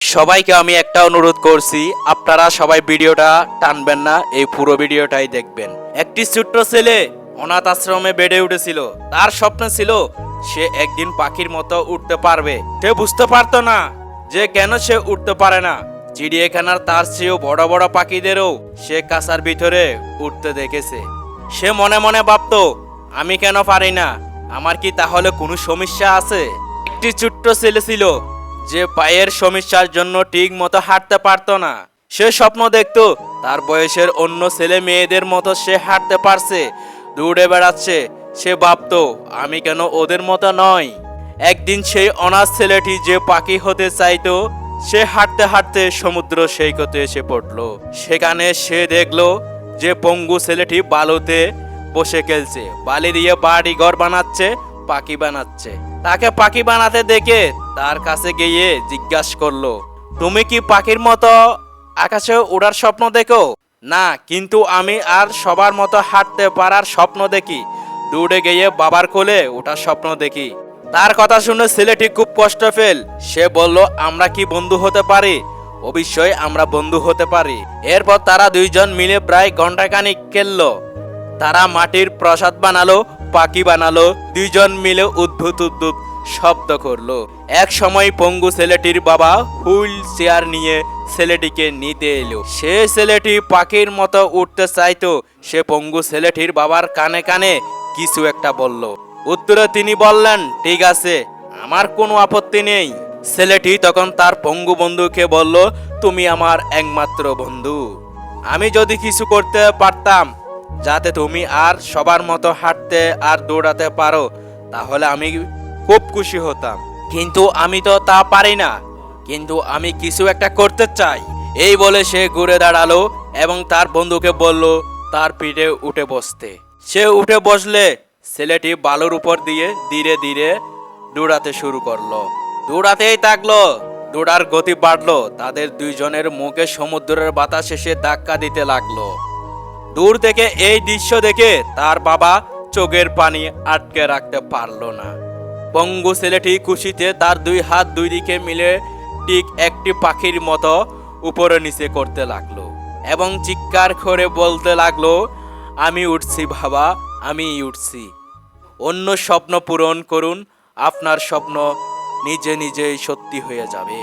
সবাইকে আমি একটা অনুরোধ করছি, আপনারা সবাই ভিডিওটা টানবেন না, এই পুরো ভিডিওটাই দেখবেন। একটি ছোট্ট ছেলে অনাথ আশ্রমে বেড়ে উঠেছিল। তার স্বপ্ন ছিল সে একদিন পাখির মতো উঠতে পারবে। সে বুঝতে পারতো না যে কেন সে উঠতে পারে না। চিড়িয়াখানার তার চেয়েও বড় বড় পাখিদেরও সে কাঁচার ভিতরে উঠতে দেখেছে। সে মনে মনে ভাবতো, আমি কেন পারি না? আমার কি তাহলে কোনো সমস্যা আছে? একটি ছোট্ট ছেলে ছিল যে পায়ের সমস্যার জন্য ঠিক মতো হাঁটতে পারতো না। সে স্বপ্ন দেখতো তার বয়সের অন্য ছেলে মেয়েদের মতো সে হাঁটতে পারছে, দৌড়ে বেড়াচ্ছে। সে ভাবতো, আমি কেন ওদের মতো নই? একদিন সেই অনাথ ছেলেটি যে পাখি হতে চাইতো, সে হাঁটতে হাঁটতে সমুদ্র সৈকতে এসে পড়লো। সেখানে সে দেখলো যে পঙ্গু ছেলেটি বালুতে বসে খেলছে, বালি দিয়ে বাড়ি ঘর বানাচ্ছে, পাখি বানাচ্ছে। তাকে পাখি বানাতে দেখে তার কাছে গিয়ে জিজ্ঞাসা করলো, তুমি কি পাখির মতো আকাশে ওড়ার স্বপ্ন দেখো? না, কিন্তু আমি আর সবার মতো হাঁটতে পারার স্বপ্ন দেখি, দৌড়ে গিয়ে বাবার কোলে ওঠার স্বপ্ন দেখি। তার কথা শুনে ছেলেটি খুব কষ্ট পেল। সে বলল, আমরা কি বন্ধু হতে পারি? অবশ্যই আমরা বন্ধু হতে পারি। এরপর তারা দুইজন মিলে প্রায় ঘন্টাখানিক খেললো। তারা মাটির প্রাসাদ বানালো, পাখি বানালো, দুইজন মিলে অদ্ভুত অদ্ভুত শব্দ করলো। এক সময় পঙ্গু ছেলেটির বাবা হুইল চেয়ার নিয়ে ছেলেটিকে নিতে এলো। সে ছেলেটি পাখির মতো উঠতে চাইতো। সে পঙ্গু ছেলেটির বাবার কানে কানে কিছু একটা বলল। উত্তরে তিনি বললেন, ঠিক আছে, আমার কোনো আপত্তি নেই। ছেলেটি তখন তার পঙ্গু বন্ধুকে বলল, তুমি আমার একমাত্র বন্ধু। আমি যদি কিছু করতে পারতাম যাতে তুমি আর সবার মতো হাঁটতে আর দৌড়াতে পারো, তাহলে আমি খুব খুশি হতাম। কিন্তু আমি তো তা পারি না, কিন্তু আমি কিছু একটা করতে চাই। এই বলে সে ঘুরে দাঁড়ালো এবং তার বন্ধুকে বলল তার পিঠে উঠে বসতে। সে উঠে বসলে ছেলেটি বালুর উপর দিয়ে ধীরে ধীরে দৌড়াতে শুরু করলো। দৌড়াতেই থাকলো, দৌড়ার গতি বাড়লো। তাদের দুইজনের মুখে সমুদ্রের বাতাস এসে ধাক্কা দিতে লাগলো। দূর থেকে এই দৃশ্য দেখে তার বাবা চোখের পানি আটকে রাখতে পারলো না। পঙ্গু ছেলেটি খুশিতে তার দুই হাত দুই দিকে মিলে ঠিক একটি পাখির মতো উপরে নিচে করতে লাগলো এবং চিৎকার করে বলতে লাগলো, আমি উঠছি বাবা, আমি উঠছি। অন্য স্বপ্ন পূরণ করুন, আপনার স্বপ্ন নিজে নিজেই সত্যি হয়ে যাবে।